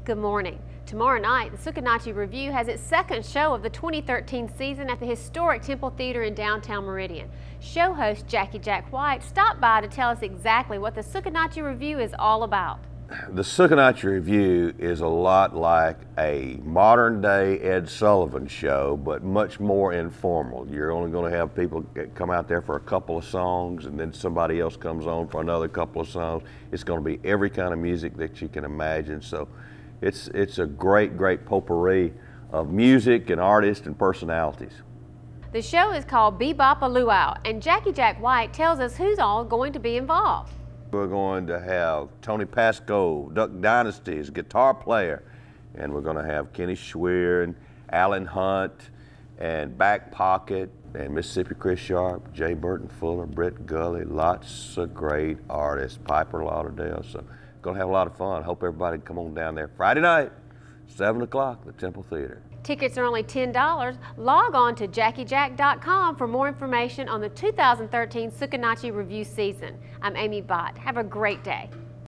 Good morning. Tomorrow night, the Sukanachi Revue has its second show of the 2013 season at the historic Temple Theater in downtown Meridian. Show host Jackie Jack White stopped by to tell us exactly what the Sukanachi Revue is all about. The Sukanachi Revue is a lot like a modern day Ed Sullivan show, but much more informal. You're only going to have people come out there for a couple of songs, and then somebody else comes on for another couple of songs. It's going to be every kind of music that you can imagine. So it's a great potpourri of music and artists and personalities. The show is called Bebop a Luau, and Jackie Jack White tells us who's all going to be involved. We're going to have Tony Pascoe, Duck Dynasty's guitar player, and we're going to have Kenny Schweer and Alan Hunt and Back Pocket and Mississippi Chris Sharp, Jay Burton Fuller, Brett Gully, lots of great artists, Piper Lauderdale. So going to have a lot of fun. Hope everybody come on down there Friday night, 7 o'clock, the Temple Theater. Tickets are only $10. Log on to JackieJack.com for more information on the 2013 Sukanachi Revue season. I'm Amy Bott. Have a great day.